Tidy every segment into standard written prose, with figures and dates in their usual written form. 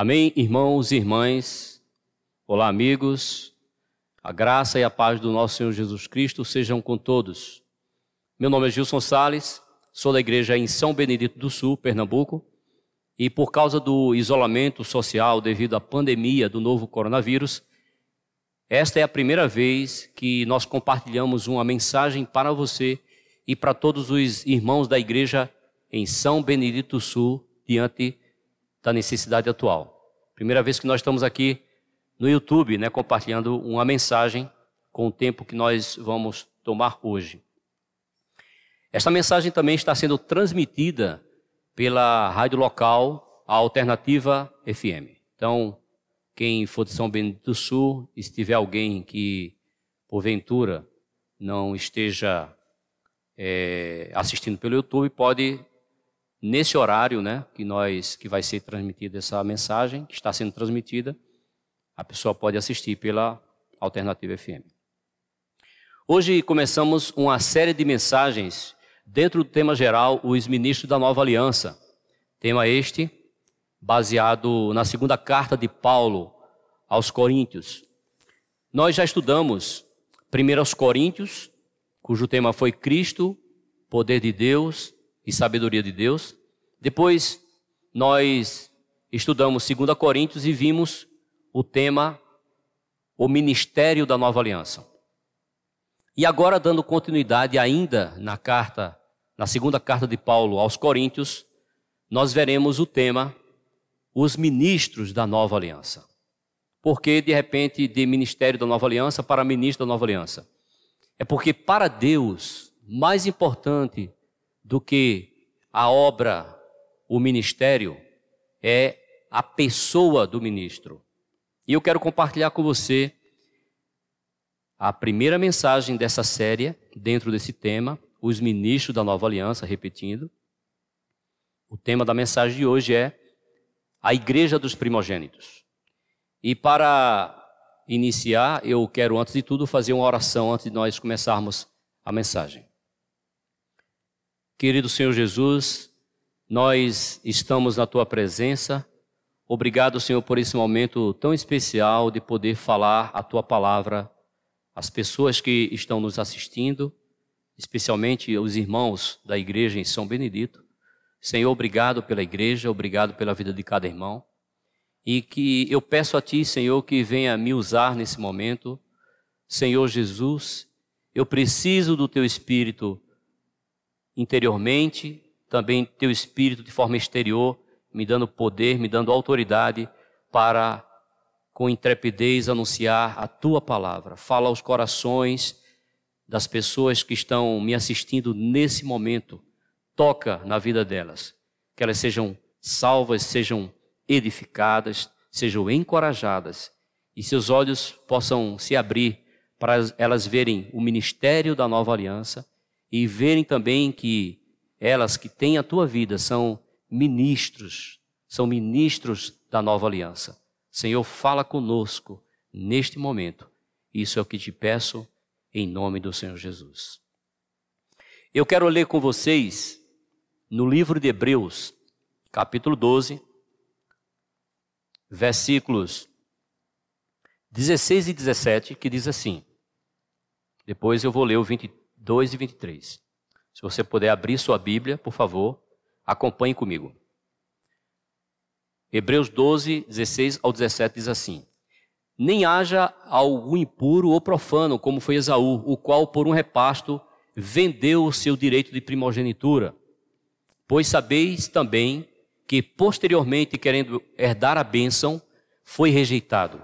Amém, irmãos e irmãs. Olá, amigos. A graça e a paz do nosso Senhor Jesus Cristo sejam com todos. Meu nome é Gilson Salles, sou da igreja em São Benedito do Sul, Pernambuco, e por causa do isolamento social devido à pandemia do novo coronavírus, esta é a primeira vez que nós compartilhamos uma mensagem para você e para todos os irmãos da igreja em São Benedito do Sul, diante da necessidade atual. Primeira vez que nós estamos aqui no YouTube, compartilhando uma mensagem com o tempo que nós vamos tomar hoje. Esta mensagem também está sendo transmitida pela rádio local, a Alternativa FM. Então, quem for de São Benedito do Sul, e se tiver alguém que, porventura, não esteja assistindo pelo YouTube, pode, nesse horário que vai ser transmitida essa mensagem, que está sendo transmitida, a pessoa pode assistir pela Alternativa FM. Hoje começamos uma série de mensagens dentro do tema geral, os ministros da Nova Aliança. Tema este, baseado na segunda carta de Paulo aos Coríntios. Nós já estudamos primeiro aos Coríntios, cujo tema foi Cristo, poder de Deus e sabedoria de Deus. Depois nós estudamos 2 Coríntios e vimos o tema, o ministério da Nova Aliança. E agora, dando continuidade ainda na segunda carta de Paulo aos Coríntios, nós veremos o tema, os ministros da Nova Aliança. Por que, de repente, de ministério da Nova Aliança para ministro da Nova Aliança? É porque, para Deus, mais importante do que a obra, o ministério, é a pessoa do ministro. E eu quero compartilhar com você a primeira mensagem dessa série, dentro desse tema, os ministros da Nova Aliança, repetindo. O tema da mensagem de hoje é a Igreja dos Primogênitos. E para iniciar, eu quero, antes de tudo, fazer uma oração antes de nós começarmos a mensagem. Querido Senhor Jesus, nós estamos na Tua presença. Obrigado, Senhor, por esse momento tão especial de poder falar a Tua palavra às pessoas que estão nos assistindo, especialmente os irmãos da igreja em São Benedito. Senhor, obrigado pela igreja, obrigado pela vida de cada irmão. E que eu peço a Ti, Senhor, que venha me usar nesse momento. Senhor Jesus, eu preciso do Teu Espírito interiormente, também Teu Espírito de forma exterior, me dando poder, me dando autoridade para, com intrepidez, anunciar a Tua palavra. Fala aos corações das pessoas que estão me assistindo nesse momento. Toca na vida delas, que elas sejam salvas, sejam edificadas, sejam encorajadas e seus olhos possam se abrir para elas verem o ministério da Nova Aliança e verem também que elas que têm a Tua vida são ministros da Nova Aliança. Senhor, fala conosco neste momento. Isso é o que te peço em nome do Senhor Jesus. Eu quero ler com vocês no livro de Hebreus, capítulo 12, versículos 16 e 17, que diz assim. Depois eu vou ler o 22 e 23. Se você puder abrir sua Bíblia, por favor, acompanhe comigo. Hebreus 12, 16 ao 17 diz assim. Nem haja algum impuro ou profano, como foi Esaú, o qual por um repasto vendeu o seu direito de primogenitura. Pois sabeis também que posteriormente, querendo herdar a bênção, foi rejeitado.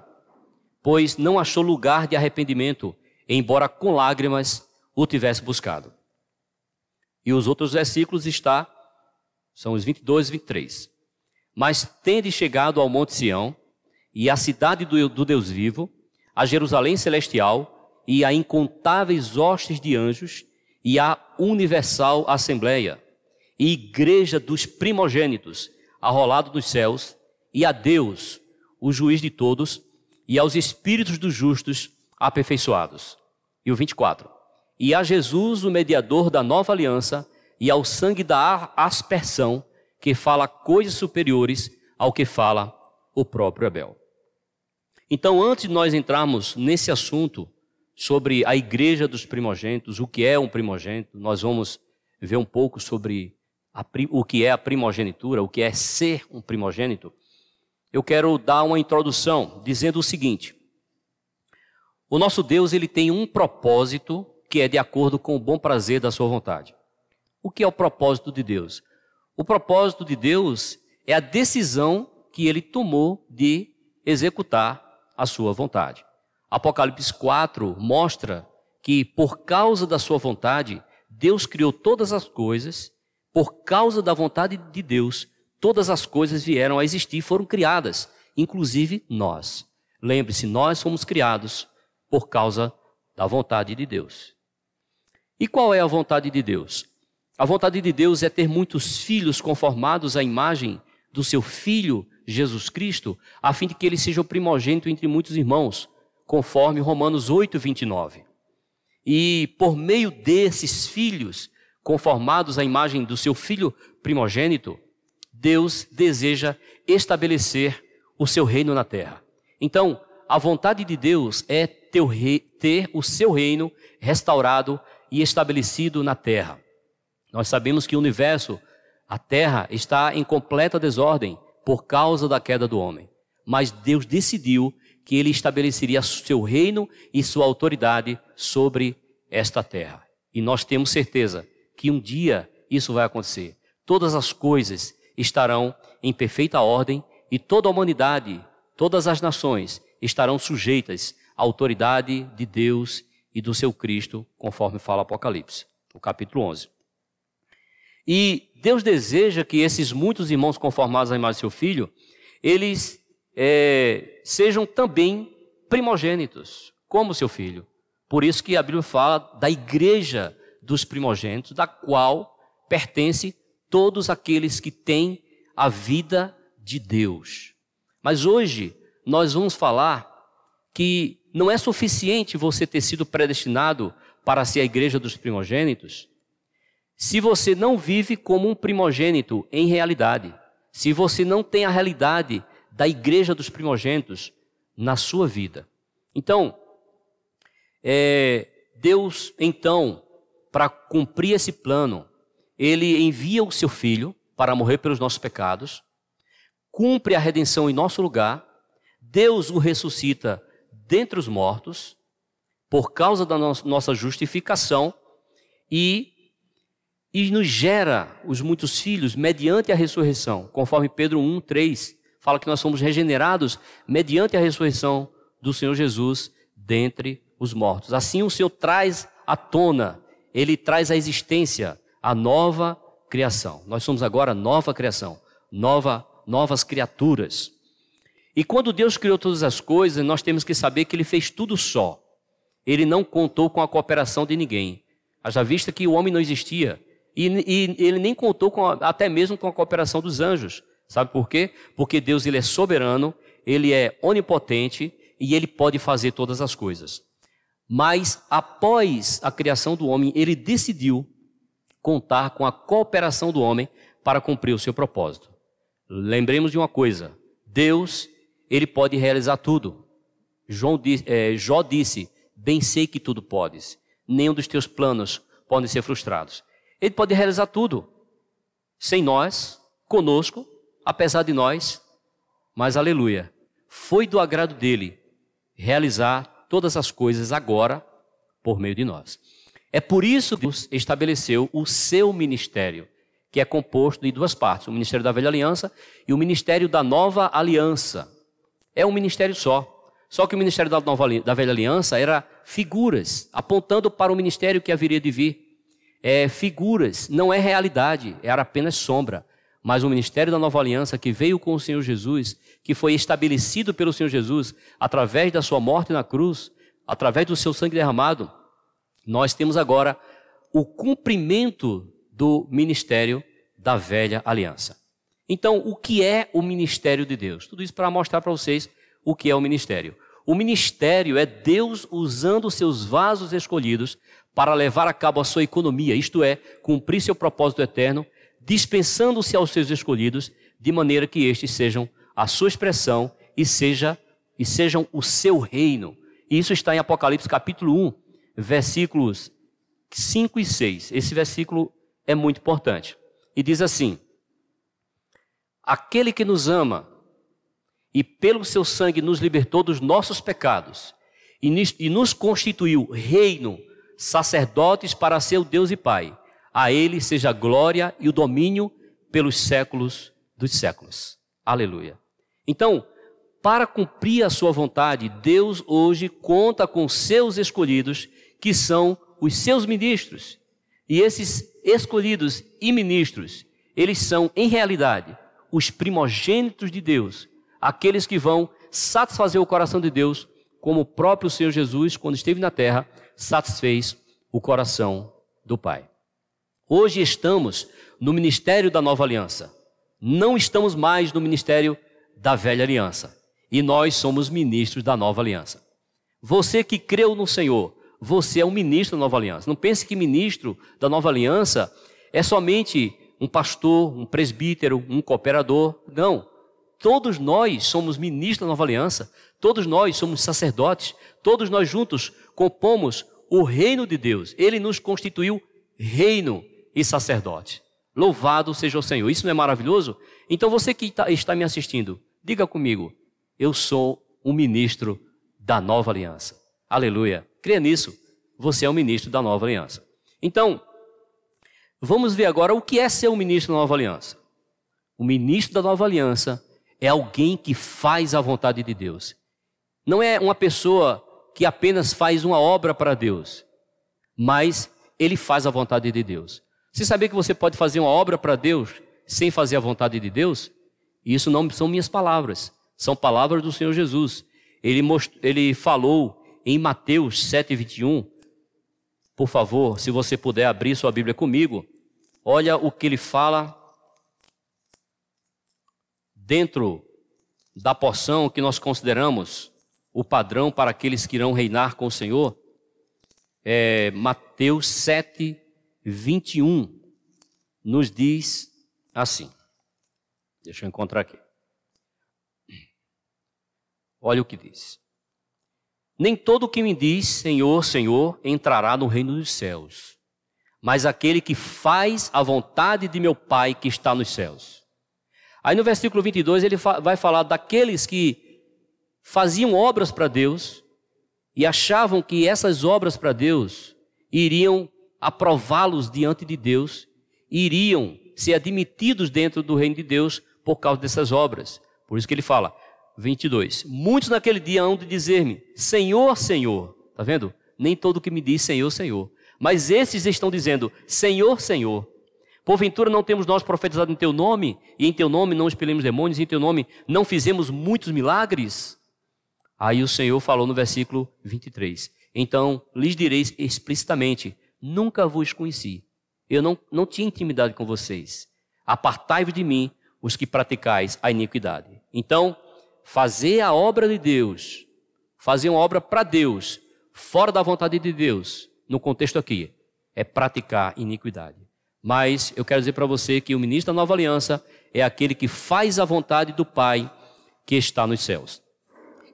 Pois não achou lugar de arrependimento, embora com lágrimas o tivesse buscado. E os outros versículos são os 22 e 23. Mas tende chegado ao Monte Sião, e à cidade do Deus vivo, a Jerusalém celestial, e a incontáveis hostes de anjos, e a universal assembleia, e igreja dos primogênitos, arrolado dos céus, e a Deus, o juiz de todos, e aos espíritos dos justos aperfeiçoados. E o 24. E a Jesus, o mediador da nova aliança, e ao sangue da aspersão, que fala coisas superiores ao que fala o próprio Abel. Então, antes de nós entrarmos nesse assunto sobre a igreja dos primogênitos, o que é um primogênito, nós vamos ver um pouco sobre o que é a primogenitura, o que é ser um primogênito. Eu quero dar uma introdução dizendo o seguinte: o nosso Deus, ele tem um propósito que é de acordo com o bom prazer da sua vontade. O que é o propósito de Deus? O propósito de Deus é a decisão que ele tomou de executar a sua vontade. Apocalipse 4 mostra que por causa da sua vontade, Deus criou todas as coisas, por causa da vontade de Deus, todas as coisas vieram a existir, foram criadas, inclusive nós. Lembre-se, nós fomos criados por causa da vontade de Deus. E qual é a vontade de Deus? A vontade de Deus é ter muitos filhos conformados à imagem do seu Filho, Jesus Cristo, a fim de que ele seja o primogênito entre muitos irmãos, conforme Romanos 8, 29. E por meio desses filhos, conformados à imagem do seu Filho primogênito, Deus deseja estabelecer o seu reino na terra. Então, a vontade de Deus é ter o seu reino restaurado e estabelecido na terra. Nós sabemos que o universo, a terra, está em completa desordem por causa da queda do homem. Mas Deus decidiu que ele estabeleceria seu reino e sua autoridade sobre esta terra. E nós temos certeza que um dia isso vai acontecer. Todas as coisas estarão em perfeita ordem e toda a humanidade, todas as nações estarão sujeitas à autoridade de Deus e do seu Cristo, conforme fala Apocalipse, o capítulo 11. E Deus deseja que esses muitos irmãos conformados à imagem do seu Filho, eles sejam também primogênitos, como seu Filho. Por isso que a Bíblia fala da igreja dos primogênitos, da qual pertence todos aqueles que têm a vida de Deus. Mas hoje nós vamos falar que não é suficiente você ter sido predestinado para ser a igreja dos primogênitos, se você não vive como um primogênito em realidade, se você não tem a realidade da igreja dos primogênitos na sua vida. Então, Deus, então, para cumprir esse plano, ele envia o seu Filho para morrer pelos nossos pecados, cumpre a redenção em nosso lugar, Deus o ressuscita dentre os mortos, por causa da nossa justificação, e nos gera os muitos filhos mediante a ressurreição, conforme Pedro 1, 3, fala que nós somos regenerados mediante a ressurreição do Senhor Jesus dentre os mortos. Assim o Senhor traz à tona, ele traz à existência a nova criação. Nós somos agora nova criação, novas criaturas. E quando Deus criou todas as coisas, nós temos que saber que ele fez tudo só. Ele não contou com a cooperação de ninguém. Haja vista que o homem não existia. E ele nem contou até mesmo com a cooperação dos anjos. Sabe por quê? Porque Deus, ele é soberano, ele é onipotente e ele pode fazer todas as coisas. Mas após a criação do homem, ele decidiu contar com a cooperação do homem para cumprir o seu propósito. Lembremos de uma coisa: Deus, ele pode realizar tudo. Jó disse: bem sei que tudo podes, nenhum dos teus planos podem ser frustrados. Ele pode realizar tudo, sem nós, conosco, apesar de nós, mas aleluia, foi do agrado dele realizar todas as coisas agora por meio de nós. É por isso que Deus estabeleceu o seu ministério, que é composto de duas partes, o ministério da velha aliança e o ministério da nova aliança. É um ministério só que o ministério da velha aliança era figuras, apontando para o ministério que haveria de vir. Figuras, não é realidade, era apenas sombra. Mas o ministério da nova aliança que veio com o Senhor Jesus, que foi estabelecido pelo Senhor Jesus através da sua morte na cruz, através do seu sangue derramado, nós temos agora o cumprimento do ministério da velha aliança. Então, o que é o ministério de Deus? Tudo isso para mostrar para vocês o que é o ministério. O ministério é Deus usando os seus vasos escolhidos para levar a cabo a sua economia, isto é, cumprir seu propósito eterno, dispensando-se aos seus escolhidos, de maneira que estes sejam a sua expressão e sejam o seu reino. E isso está em Apocalipse capítulo 1, versículos 5 e 6. Esse versículo é muito importante. E diz assim: aquele que nos ama e pelo seu sangue nos libertou dos nossos pecados e nos constituiu reino, sacerdotes para seu Deus e Pai. A ele seja a glória e o domínio pelos séculos dos séculos. Aleluia. Então, para cumprir a sua vontade, Deus hoje conta com seus escolhidos, que são os seus ministros. E esses escolhidos e ministros, eles são, em realidade, os primogênitos de Deus, aqueles que vão satisfazer o coração de Deus, como o próprio Senhor Jesus, quando esteve na terra, satisfez o coração do Pai. Hoje estamos no ministério da nova aliança. Não estamos mais no ministério da velha aliança. E nós somos ministros da nova aliança. Você que creu no Senhor, você é um ministro da nova aliança. Não pense que ministro da nova aliança é somente um pastor, um presbítero, um cooperador. Não. Todos nós somos ministros da nova aliança. Todos nós somos sacerdotes. Todos nós juntos compomos o reino de Deus. Ele nos constituiu reino e sacerdote. Louvado seja o Senhor. Isso não é maravilhoso? Então você que está me assistindo, diga comigo: eu sou um ministro da nova aliança. Aleluia. Creia nisso. Você é um ministro da nova aliança. Então, vamos ver agora o que é ser um ministro da nova aliança. O ministro da nova aliança é alguém que faz a vontade de Deus. Não é uma pessoa que apenas faz uma obra para Deus, mas ele faz a vontade de Deus. Você sabia que você pode fazer uma obra para Deus sem fazer a vontade de Deus? Isso não são minhas palavras, são palavras do Senhor Jesus. Ele falou em Mateus 7:21. Por favor, se você puder abrir sua Bíblia comigo, olha o que ele fala dentro da porção que nós consideramos o padrão para aqueles que irão reinar com o Senhor. Mateus 7:21 nos diz assim. Deixa eu encontrar aqui. Olha o que diz. Nem todo o que me diz Senhor, Senhor, entrará no reino dos céus, mas aquele que faz a vontade de meu Pai que está nos céus. Aí no versículo 22 ele vai falar daqueles que faziam obras para Deus e achavam que essas obras para Deus iriam aprová-los diante de Deus, iriam ser admitidos dentro do reino de Deus por causa dessas obras. Por isso que ele fala, 22, muitos naquele dia hão de dizer-me, Senhor, Senhor. Está vendo? Nem todo que me diz Senhor, Senhor. Mas esses estão dizendo, Senhor, Senhor. Porventura não temos nós profetizado em teu nome, e em teu nome não expelemos demônios, e em teu nome não fizemos muitos milagres? Aí o Senhor falou no versículo 23, então lhes direis explicitamente, nunca vos conheci. Eu não tinha intimidade com vocês. Apartai-vos de mim, os que praticais a iniquidade. Então, fazer a obra de Deus, fazer uma obra para Deus, fora da vontade de Deus, no contexto aqui, é praticar iniquidade. Mas eu quero dizer para você que o ministro da nova aliança é aquele que faz a vontade do Pai que está nos céus.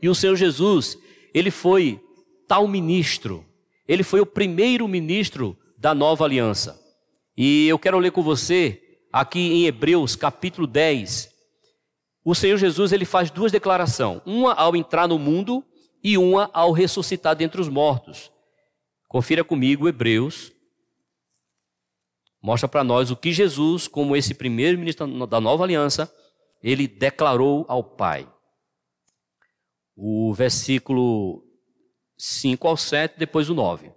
E o Senhor Jesus, ele foi tal ministro, ele foi o primeiro ministro da nova aliança. E eu quero ler com você, aqui em Hebreus capítulo 10, o Senhor Jesus ele faz duas declarações, uma ao entrar no mundo e uma ao ressuscitar dentre os mortos. Confira comigo Hebreus, mostra para nós o que Jesus, como esse primeiro ministro da nova aliança, ele declarou ao Pai. O versículo 5 ao 7, depois o 9.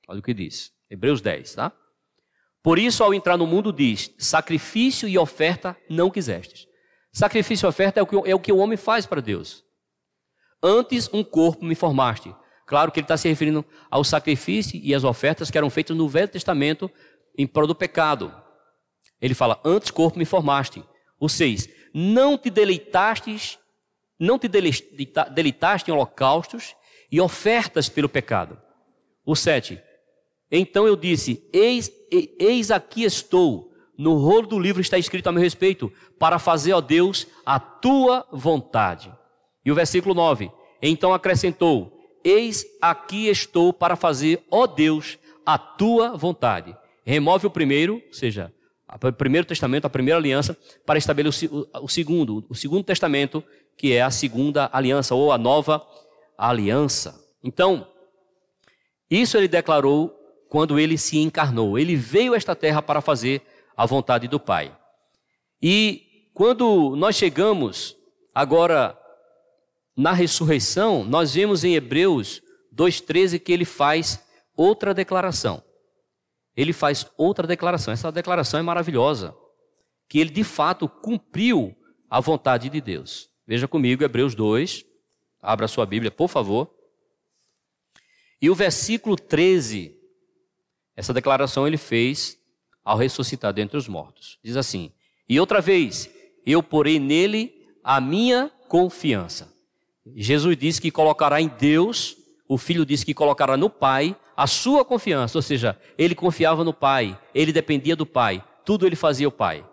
Olha o que diz, Hebreus 10, tá? Por isso, ao entrar no mundo, diz, sacrifício e oferta não quisestes. Sacrifício e oferta é o que o homem faz para Deus. Antes, um corpo me formaste. Claro que ele está se referindo ao sacrifício e às ofertas que eram feitas no Velho Testamento em prol do pecado. Ele fala, antes corpo me formaste. O 6, não te deleitaste em holocaustos e ofertas pelo pecado. O 7, então eu disse, eis aqui estou, no rolo do livro está escrito a meu respeito, para fazer, ó Deus, a tua vontade. E o versículo 9, então acrescentou, eis aqui estou para fazer, ó Deus, a tua vontade. Remove o primeiro, ou seja, o primeiro testamento, a primeira aliança, para estabelecer o segundo testamento, que é a segunda aliança, ou a nova aliança. Então, isso ele declarou quando ele se encarnou. Ele veio a esta terra para fazer a vontade do Pai. E quando nós chegamos agora na ressurreição, nós vemos em Hebreus 2,13 que ele faz outra declaração. Ele faz outra declaração. Essa declaração é maravilhosa. Que ele de fato cumpriu a vontade de Deus. Veja comigo Hebreus 2. Abra a sua Bíblia, por favor. E o versículo 13, essa declaração ele fez ao ressuscitar dentre os mortos. Diz assim, e outra vez, eu porei nele a minha confiança. Jesus disse que colocará em Deus, o Filho disse que colocará no Pai a sua confiança, ou seja, ele confiava no Pai, ele dependia do Pai, tudo ele fazia o Pai.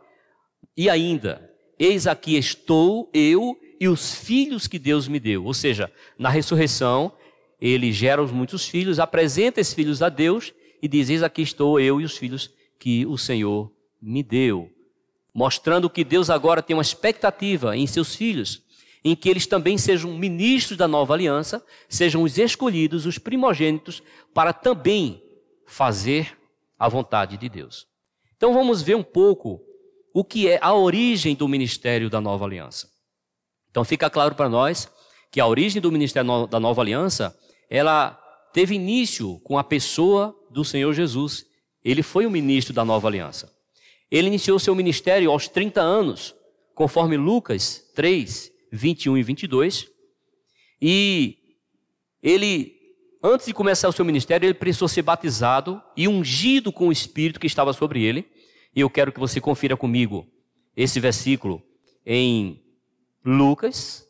E ainda, eis aqui estou eu e os filhos que Deus me deu, ou seja, na ressurreição, ele gera muitos filhos, apresenta esses filhos a Deus e diz, eis aqui estou eu e os filhos que o Senhor me deu. Mostrando que Deus agora tem uma expectativa em seus filhos, em que eles também sejam ministros da nova aliança, sejam os escolhidos, os primogênitos, para também fazer a vontade de Deus. Então vamos ver um pouco o que é a origem do ministério da nova aliança. Então fica claro para nós que a origem do ministério da nova aliança, ela teve início com a pessoa do Senhor Jesus. Ele foi o ministro da nova aliança. Ele iniciou seu ministério aos 30 anos, conforme Lucas 3, 21 e 22. E ele, antes de começar o seu ministério, ele precisou ser batizado e ungido com o Espírito que estava sobre ele. E eu quero que você confira comigo esse versículo em Lucas,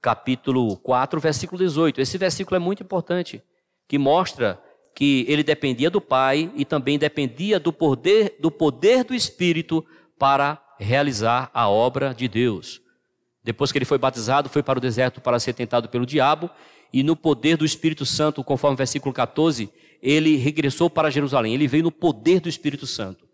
capítulo 4, versículo 18. Esse versículo é muito importante, que mostra que ele dependia do Pai e também dependia do poder do Espírito para realizar a obra de Deus. Depois que ele foi batizado, foi para o deserto para ser tentado pelo diabo, e no poder do Espírito Santo, conforme o versículo 14, ele regressou para Jerusalém. Ele veio no poder do Espírito Santo.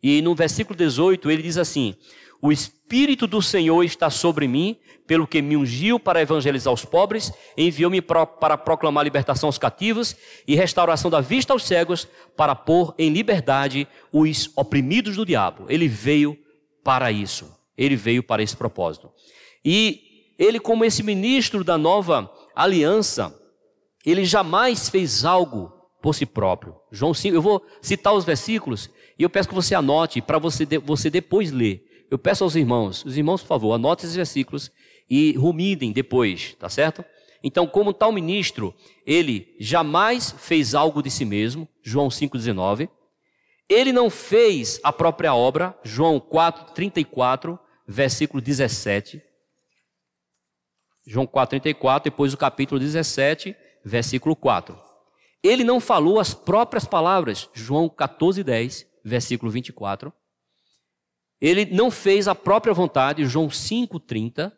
E no versículo 18, ele diz assim, o Espírito do Senhor está sobre mim, pelo que me ungiu para evangelizar os pobres, enviou-me para proclamar libertação aos cativos e restauração da vista aos cegos, para pôr em liberdade os oprimidos do diabo. Ele veio para isso, ele veio para esse propósito. E ele, como esse ministro da nova aliança, ele jamais fez algo por si próprio. João 5, eu vou citar os versículos e eu peço que você anote para você depois ler. Eu peço aos irmãos, por favor, anotem esses versículos e rumidem depois, tá certo? Então, como tal ministro, ele jamais fez algo de si mesmo, João 5,19. Ele não fez a própria obra, João 4,34, versículo 17. João 4,34, depois o capítulo 17, versículo 4. Ele não falou as próprias palavras, João 14,10, versículo 24. Ele não fez a própria vontade, João 5,30.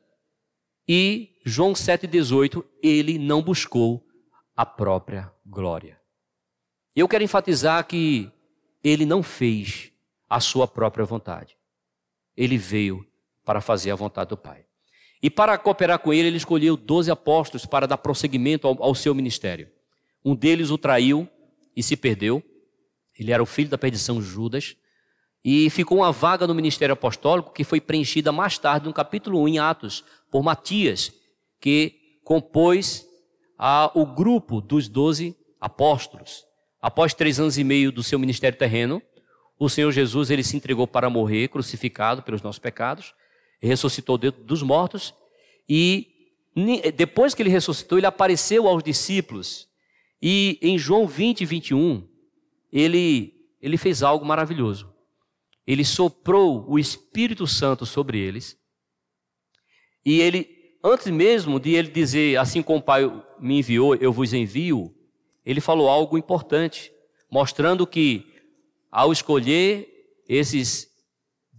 E João 7,18, ele não buscou a própria glória. Eu quero enfatizar que ele não fez a sua própria vontade. Ele veio para fazer a vontade do Pai. E para cooperar com ele, ele escolheu 12 apóstolos para dar prosseguimento ao seu ministério. Um deles o traiu e se perdeu. Ele era o filho da perdição, Judas. E ficou uma vaga no ministério apostólico que foi preenchida mais tarde, no capítulo 1, em Atos, por Matias, que compôs o grupo dos 12 apóstolos. Após 3 anos e meio do seu ministério terreno, o Senhor Jesus ele se entregou para morrer, crucificado pelos nossos pecados, ressuscitou dos mortos, e depois que ele ressuscitou, ele apareceu aos discípulos. E em João 20, 21, ele fez algo maravilhoso. Ele soprou o Espírito Santo sobre eles. E ele, antes mesmo de ele dizer, assim como o Pai me enviou, eu vos envio, ele falou algo importante, mostrando que ao escolher esses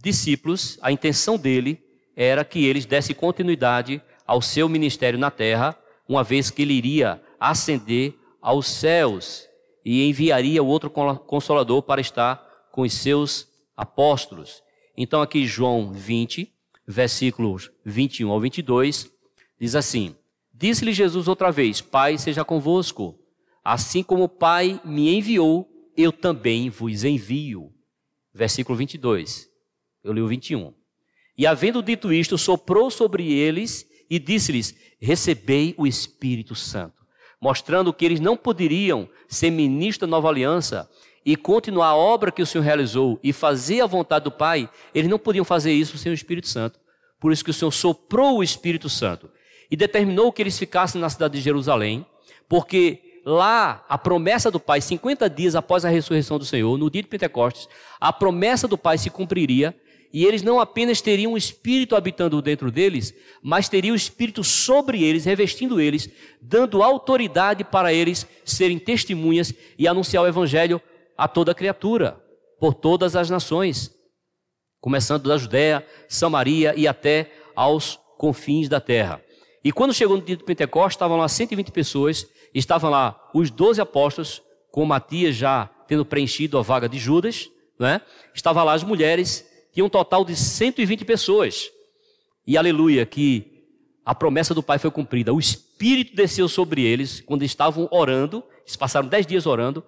discípulos, a intenção dele era que eles dessem continuidade ao seu ministério na terra, uma vez que ele iria ascender aos céus e enviaria o outro Consolador para estar com os seus apóstolos. Então aqui João 20, versículos 21 ao 22, diz assim: Disse-lhe Jesus outra vez: Pai seja convosco, assim como o Pai me enviou, eu também vos envio. Versículo 22, eu li o 21. E havendo dito isto, soprou sobre eles e disse-lhes: Recebei o Espírito Santo, mostrando que eles não poderiam ser ministros da nova aliança e continuar a obra que o Senhor realizou e fazer a vontade do Pai. Eles não podiam fazer isso sem o Espírito Santo. Por isso que o Senhor soprou o Espírito Santo e determinou que eles ficassem na cidade de Jerusalém, porque lá a promessa do Pai, 50 dias após a ressurreição do Senhor, no dia de Pentecostes, a promessa do Pai se cumpriria e eles não apenas teriam o Espírito habitando dentro deles, mas teriam o Espírito sobre eles, revestindo eles, dando autoridade para eles serem testemunhas e anunciar o Evangelho a toda criatura, por todas as nações, começando da Judéia, Samaria e até aos confins da terra. E quando chegou no dia de Pentecostes, estavam lá 120 pessoas, estavam lá os 12 apóstolos, com Matias já tendo preenchido a vaga de Judas, né? Estavam lá as mulheres, tinha um total de 120 pessoas. E aleluia, que a promessa do Pai foi cumprida. O Espírito desceu sobre eles quando estavam orando, eles passaram 10 dias orando,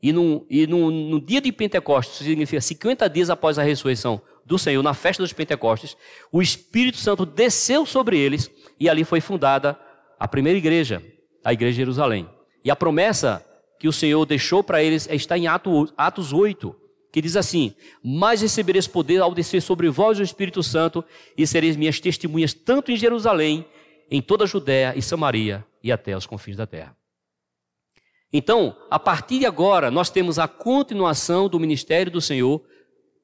e no dia de Pentecostes, significa 50 dias após a ressurreição do Senhor, na festa dos Pentecostes, o Espírito Santo desceu sobre eles e ali foi fundada a primeira igreja, a igreja de Jerusalém. E a promessa que o Senhor deixou para eles está em Atos 8, que diz assim: Mas recebereis poder ao descer sobre vós o Espírito Santo e sereis minhas testemunhas tanto em Jerusalém, em toda a Judéia e Samaria e até os confins da terra. Então, a partir de agora, nós temos a continuação do ministério do Senhor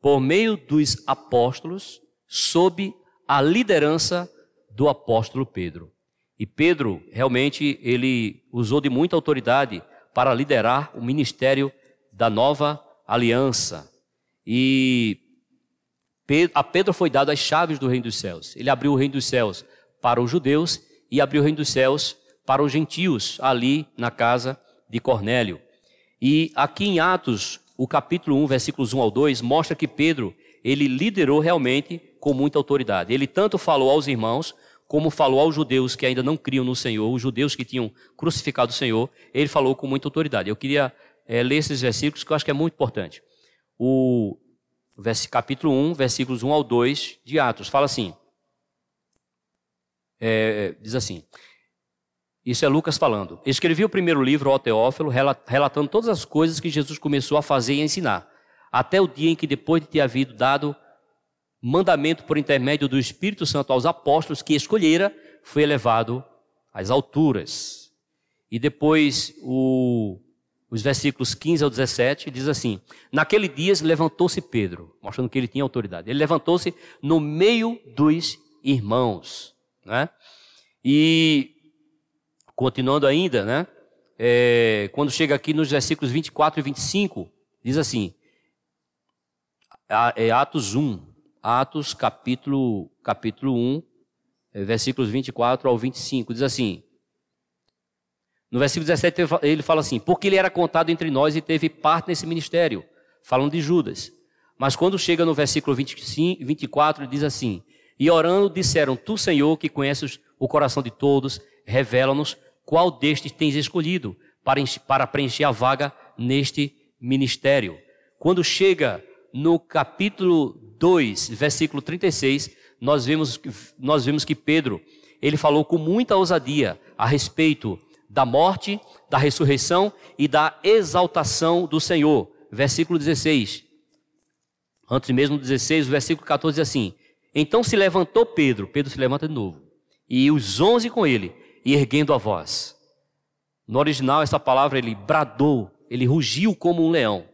por meio dos apóstolos, sob a liderança do apóstolo Pedro. E Pedro, realmente, ele usou de muita autoridade para liderar o ministério da nova aliança. E a Pedro foi dado as chaves do reino dos céus. Ele abriu o reino dos céus para os judeus e abriu o reino dos céus para os gentios, ali na casa de Cornélio. E aqui em Atos, o capítulo 1, versículos 1 ao 2, mostra que Pedro, ele liderou realmente com muita autoridade. Ele tanto falou aos irmãos, como falou aos judeus que ainda não criam no Senhor, os judeus que tinham crucificado o Senhor, ele falou com muita autoridade. Eu queria ler esses versículos que eu acho que é muito importante. O capítulo 1, versículos 1 ao 2 de Atos, fala assim, diz assim: Isso é Lucas falando. Escrevi o primeiro livro ao Teófilo, relatando todas as coisas que Jesus começou a fazer e a ensinar, até o dia em que, depois de ter havido dado mandamento por intermédio do Espírito Santo aos apóstolos que escolhera, foi elevado às alturas. E depois, os versículos 15 ao 17, diz assim: Naquele dia levantou-se Pedro, mostrando que ele tinha autoridade. Ele levantou-se no meio dos irmãos, né? E continuando ainda, né? Quando chega aqui nos versículos 24 e 25, diz assim, Atos capítulo 1, versículos 24 ao 25, diz assim, no versículo 17 ele fala assim: Porque ele era contado entre nós e teve parte nesse ministério, falando de Judas. Mas quando chega no versículo 24, ele diz assim: E orando disseram: Tu, Senhor, que conheces o coração de todos, revela-nos qual destes tens escolhido para preencher a vaga neste ministério. Quando chega no capítulo 2, versículo 36, nós vemos que Pedro, ele falou com muita ousadia a respeito da morte, da ressurreição e da exaltação do Senhor. Versículo 16. Antes mesmo do 16, o versículo 14 diz assim: Então se levantou Pedro se levanta de novo, e os 11 com ele, e erguendo a voz. No original, essa palavra, ele bradou, ele rugiu como um leão.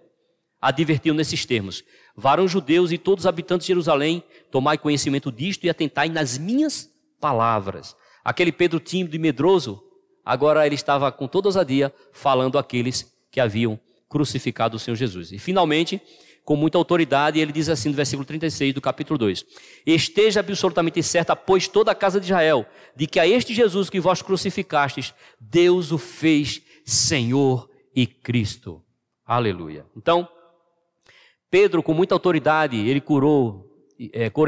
Advertiu nesses termos: Varões judeus e todos os habitantes de Jerusalém, tomai conhecimento disto e atentai nas minhas palavras. Aquele Pedro tímido e medroso, agora ele estava com toda ousadia falando àqueles que haviam crucificado o Senhor Jesus. E finalmente, com muita autoridade, e ele diz assim no versículo 36 do capítulo 2: esteja absolutamente certa, pois toda a casa de Israel, de que a este Jesus que vós crucificastes, Deus o fez Senhor e Cristo. Aleluia. Então, Pedro, com muita autoridade, ele curou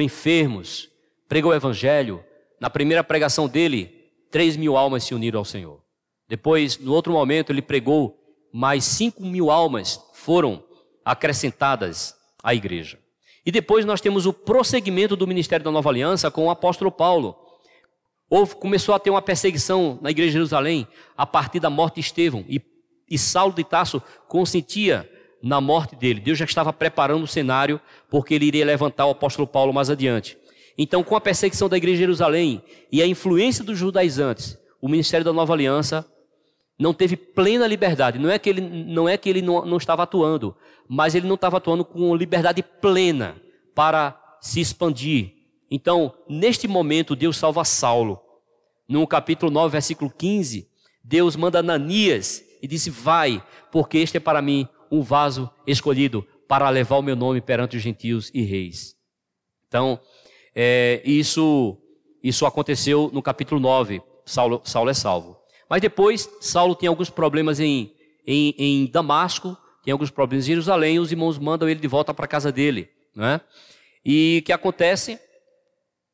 enfermos, pregou o evangelho. Na primeira pregação dele, 3.000 almas se uniram ao Senhor. Depois, no outro momento, ele pregou, mais 5.000 almas foram acrescentadas à igreja. E depois nós temos o prosseguimento do ministério da Nova Aliança com o apóstolo Paulo. Começou a ter uma perseguição na igreja de Jerusalém a partir da morte de Estevão. E Saulo de Tarso consentia na morte dele. Deus já estava preparando o cenário porque ele iria levantar o apóstolo Paulo mais adiante. Então, com a perseguição da igreja de Jerusalém e a influência dos judaizantes, o ministério da Nova Aliança não teve plena liberdade. Não é que ele não estava atuando, mas ele não estava atuando com liberdade plena para se expandir. Então, neste momento, Deus salva Saulo. No capítulo 9, versículo 15, Deus manda Ananias e disse: vai, porque este é para mim um vaso escolhido para levar o meu nome perante os gentios e reis. Então, isso aconteceu no capítulo 9, Saulo é salvo. Mas depois, Saulo tem alguns problemas em Damasco, tem alguns problemas em Jerusalém, e os irmãos mandam ele de volta para a casa dele. Né? E o que acontece?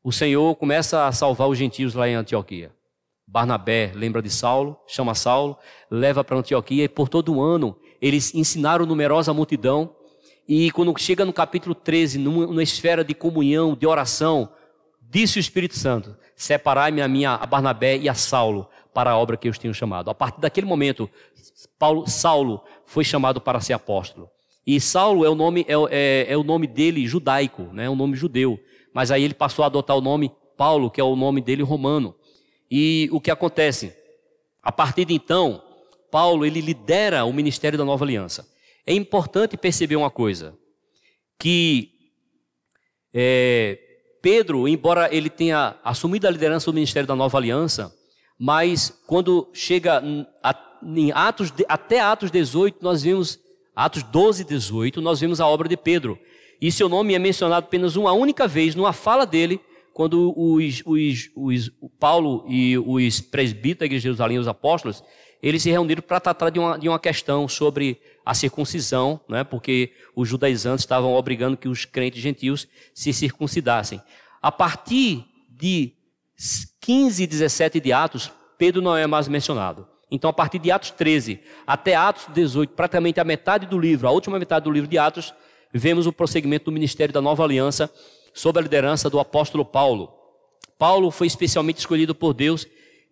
O Senhor começa a salvar os gentios lá em Antioquia. Barnabé lembra de Saulo, chama Saulo, leva para Antioquia, e por todo um ano eles ensinaram numerosa multidão. E quando chega no capítulo 13, numa esfera de comunhão, de oração, disse o Espírito Santo: separai-me a Barnabé e a Saulo para a obra que eu os tenho chamado. A partir daquele momento, Saulo foi chamado para ser apóstolo. E Saulo é o nome dele judaico, né? É um nome judeu. Mas aí ele passou a adotar o nome Paulo, que é o nome dele romano. E o que acontece? A partir de então, Paulo ele lidera o ministério da Nova Aliança. É importante perceber uma coisa, que Pedro, embora ele tenha assumido a liderança do ministério da Nova Aliança, mas quando chega em até Atos 18, nós vemos, Atos 12, 18, nós vemos a obra de Pedro. E seu nome é mencionado apenas uma única vez, numa fala dele, quando Paulo e os presbíteros da igreja de Jerusalém, os apóstolos, eles se reuniram para tratar de uma questão sobre a circuncisão, né? Porque os judaizantes estavam obrigando que os crentes gentios se circuncidassem. A partir de 15 e 17 de Atos, Pedro não é mais mencionado. Então, a partir de Atos 13 até Atos 18, praticamente a metade do livro, a última metade do livro de Atos, vemos o prosseguimento do ministério da Nova Aliança sob a liderança do apóstolo Paulo. Paulo foi especialmente escolhido por Deus,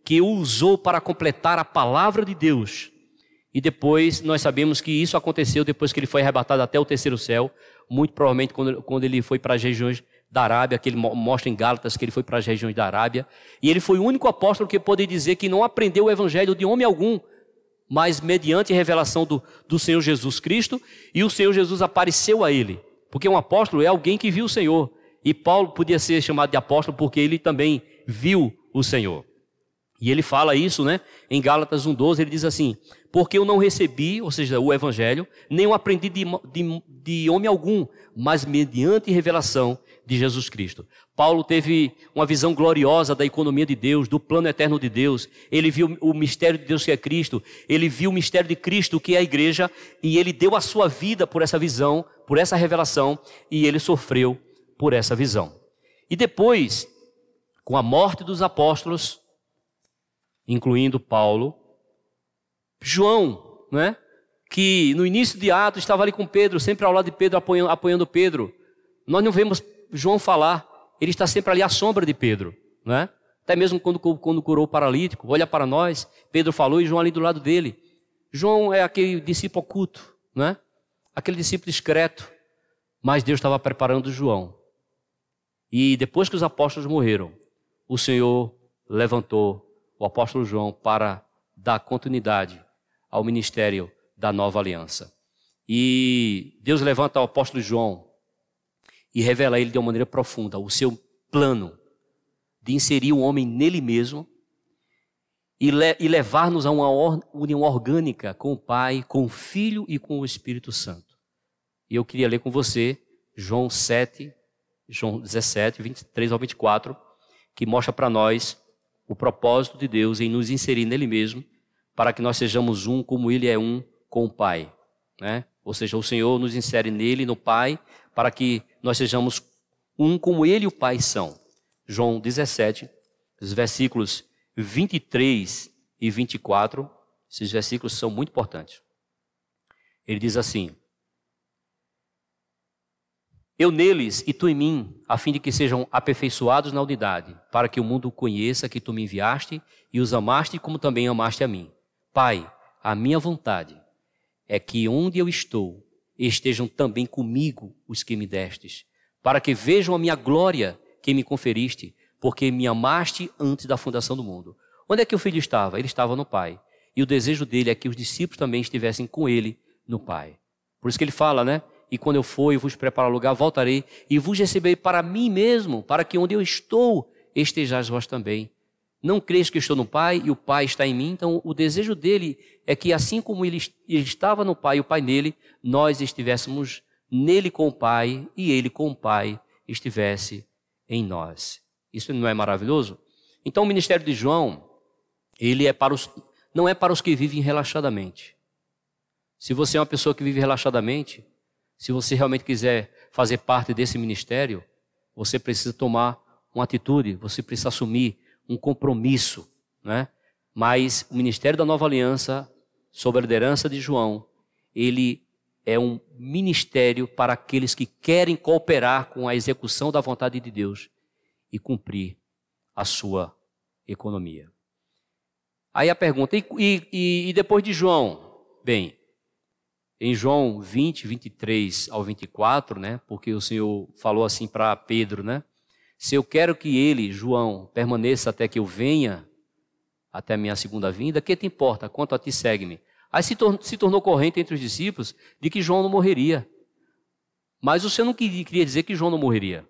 que o usou para completar a palavra de Deus. E depois, nós sabemos que isso aconteceu depois que ele foi arrebatado até o terceiro céu, muito provavelmente quando ele foi para as regiões da Arábia, que ele mostra em Gálatas que ele foi para as regiões da Arábia. E ele foi o único apóstolo que pode dizer que não aprendeu o evangelho de homem algum, mas mediante a revelação do Senhor Jesus Cristo, e o Senhor Jesus apareceu a ele. Porque um apóstolo é alguém que viu o Senhor. E Paulo podia ser chamado de apóstolo porque ele também viu o Senhor. E ele fala isso, né? Em Gálatas 1,12, ele diz assim: porque eu não recebi, ou seja, o evangelho, nem o aprendi de homem algum, mas mediante revelação de Jesus Cristo. Paulo teve uma visão gloriosa da economia de Deus, do plano eterno de Deus. Ele viu o mistério de Deus que é Cristo, ele viu o mistério de Cristo que é a igreja, e ele deu a sua vida por essa visão, por essa revelação, e ele sofreu por essa visão. E depois, com a morte dos apóstolos, incluindo Paulo, João, né, que no início de Atos estava ali com Pedro, sempre ao lado de Pedro, apoiando Pedro. Nós não vemos João falar, ele está sempre ali à sombra de Pedro, né? Até mesmo quando curou o paralítico, olha para nós, Pedro falou e João ali do lado dele. João é aquele discípulo oculto, né? Aquele discípulo discreto, mas Deus estava preparando João. E depois que os apóstolos morreram, o Senhor levantou o apóstolo João para dar continuidade ao ministério da Nova Aliança. E Deus levanta o apóstolo João e revela a ele de uma maneira profunda o seu plano de inserir o homem nele mesmo e levar-nos a uma união orgânica com o Pai, com o Filho e com o Espírito Santo. E eu queria ler com você João 7, João 17, 23 ao 24, que mostra para nós o propósito de Deus em nos inserir nele mesmo, para que nós sejamos um como ele é um com o Pai, né? Ou seja, o Senhor nos insere nele, no Pai, para que nós sejamos um como ele e o Pai são. João 17, os versículos 23 e 24, esses versículos são muito importantes. Ele diz assim: eu neles e tu em mim, a fim de que sejam aperfeiçoados na unidade, para que o mundo conheça que tu me enviaste e os amaste como também amaste a mim. Pai, a minha vontade é que onde eu estou, estejam também comigo os que me destes, para que vejam a minha glória que me conferiste, porque me amaste antes da fundação do mundo. Onde é que o Filho estava? Ele estava no Pai. E o desejo dele é que os discípulos também estivessem com ele no Pai. Por isso que ele fala, né? E quando eu for e vos preparar lugar, voltarei e vos receberei para mim mesmo, para que onde eu estou, estejais vós também. Não creis que eu estou no Pai e o Pai está em mim? Então o desejo dele é que assim como ele estava no Pai e o Pai nele, nós estivéssemos nele com o Pai e ele com o Pai estivesse em nós. Isso não é maravilhoso? Então o ministério de João, ele é não é para os que vivem relaxadamente. Se você é uma pessoa que vive relaxadamente, se você realmente quiser fazer parte desse ministério, você precisa tomar uma atitude, você precisa assumir um compromisso, né? Mas o ministério da Nova Aliança, sob a liderança de João, ele é um ministério para aqueles que querem cooperar com a execução da vontade de Deus e cumprir a sua economia. Aí a pergunta, e depois de João? Bem, em João 20, 23 ao 24, né? Porque o Senhor falou assim para Pedro, né? Se eu quero que ele, João, permaneça até que eu venha, até a minha segunda vinda, que te importa? Quanto a ti, segue-me. Aí se tornou corrente entre os discípulos de que João não morreria. Mas o Senhor não queria dizer que João não morreria.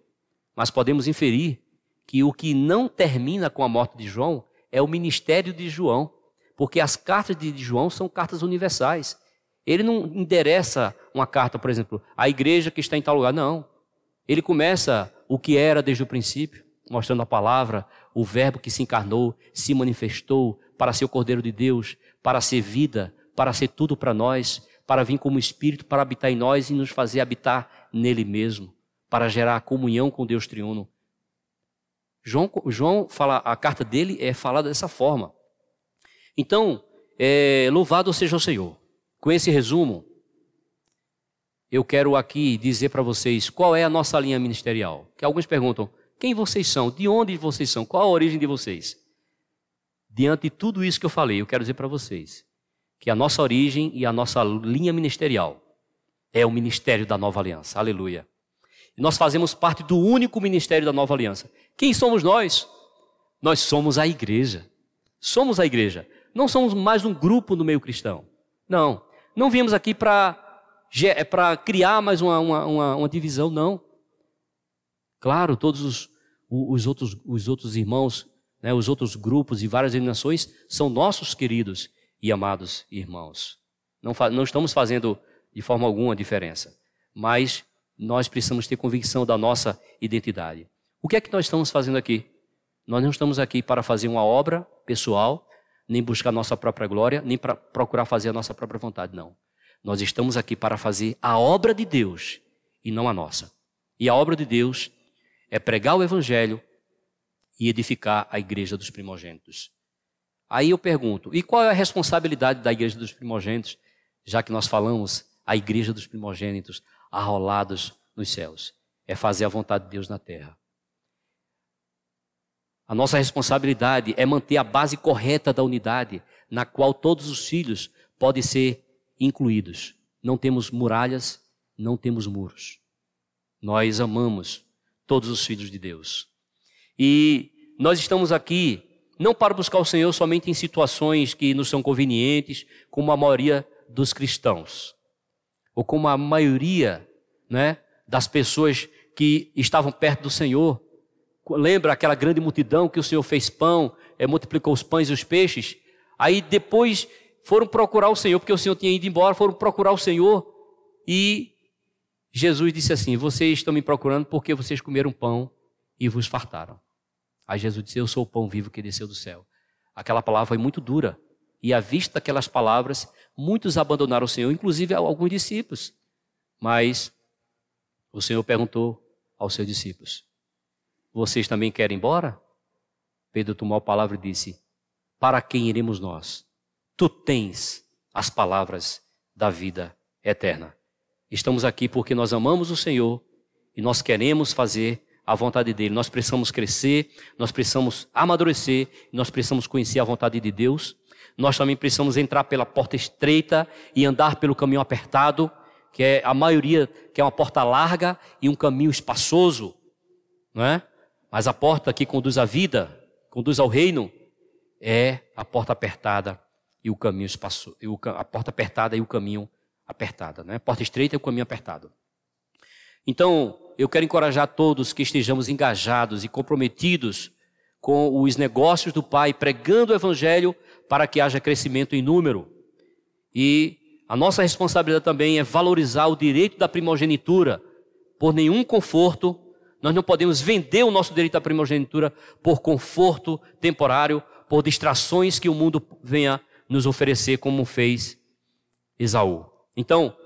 Mas podemos inferir que o que não termina com a morte de João é o ministério de João. Porque as cartas de João são cartas universais. Ele não endereça uma carta, por exemplo, à igreja que está em tal lugar. Não. Ele começa o que era desde o princípio, mostrando a palavra, o verbo que se encarnou, se manifestou para ser o Cordeiro de Deus, para ser vida, para ser tudo para nós, para vir como Espírito, para habitar em nós e nos fazer habitar nele mesmo, para gerar comunhão com Deus triuno. João fala, a carta dele é falada dessa forma. Então, louvado seja o Senhor. Com esse resumo, eu quero aqui dizer para vocês qual é a nossa linha ministerial. Que alguns perguntam, quem vocês são? De onde vocês são? Qual a origem de vocês? Diante de tudo isso que eu falei, eu quero dizer para vocês que a nossa origem e a nossa linha ministerial é o ministério da Nova Aliança. Aleluia. E nós fazemos parte do único ministério da Nova Aliança. Quem somos nós? Nós somos a igreja. Somos a igreja. Não somos mais um grupo no meio cristão. Não viemos aqui para criar mais uma divisão, não. Claro, todos os outros irmãos, né, os outros grupos e várias denominações são nossos queridos e amados irmãos. Não estamos fazendo de forma alguma diferença, mas nós precisamos ter convicção da nossa identidade. O que é que nós estamos fazendo aqui? Nós não estamos aqui para fazer uma obra pessoal, nem buscar nossa própria glória, nem para procurar fazer a nossa própria vontade, não. Nós estamos aqui para fazer a obra de Deus e não a nossa. E a obra de Deus é pregar o Evangelho e edificar a igreja dos primogênitos. Aí eu pergunto, e qual é a responsabilidade da igreja dos primogênitos, já que nós falamos a igreja dos primogênitos arrolados nos céus? É fazer a vontade de Deus na terra. A nossa responsabilidade é manter a base correta da unidade, na qual todos os filhos podem ser incluídos. Não temos muralhas, não temos muros. Nós amamos todos os filhos de Deus. E nós estamos aqui não para buscar o Senhor somente em situações que nos são convenientes, como a maioria dos cristãos, ou como a maioria, né, das pessoas que estavam perto do Senhor. Lembra aquela grande multidão que o Senhor fez pão, multiplicou os pães e os peixes? Aí depois foram procurar o Senhor, porque o Senhor tinha ido embora, foram procurar o Senhor e Jesus disse assim: vocês estão me procurando porque vocês comeram pão e vos fartaram. Aí Jesus disse: eu sou o pão vivo que desceu do céu. Aquela palavra foi muito dura. E à vista daquelas palavras, muitos abandonaram o Senhor, inclusive alguns discípulos. Mas o Senhor perguntou aos seus discípulos: vocês também querem ir embora? Pedro tomou a palavra e disse: para quem iremos nós? Tu tens as palavras da vida eterna. Estamos aqui porque nós amamos o Senhor e nós queremos fazer a vontade dele. Nós precisamos crescer, nós precisamos amadurecer, nós precisamos conhecer a vontade de Deus. Nós também precisamos entrar pela porta estreita e andar pelo caminho apertado, que é a maioria, que é uma porta larga e um caminho espaçoso, não é? Mas a porta que conduz à vida, conduz ao reino, é a porta apertada e o caminho espaçoso, a porta apertada e o caminho apertada, né? Porta estreita e o caminho apertado. Então, eu quero encorajar todos que estejamos engajados e comprometidos com os negócios do Pai, pregando o Evangelho para que haja crescimento em número. E a nossa responsabilidade também é valorizar o direito da primogenitura. Por nenhum conforto, nós não podemos vender o nosso direito à primogenitura por conforto temporário, por distrações que o mundo venha nos oferecer, como fez Esaú. Então,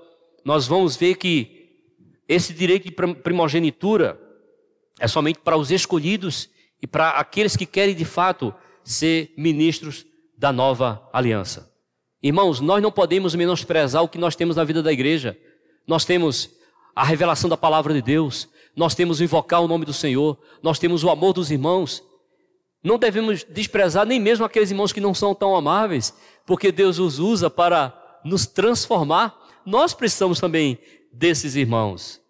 nós vamos ver que esse direito de primogenitura é somente para os escolhidos e para aqueles que querem de fato ser ministros da nova aliança. Irmãos, nós não podemos menosprezar o que nós temos na vida da igreja. Nós temos a revelação da palavra de Deus, nós temos o invocar o nome do Senhor, nós temos o amor dos irmãos. Não devemos desprezar nem mesmo aqueles irmãos que não são tão amáveis, porque Deus os usa para nos transformar. Nós precisamos também desses irmãos.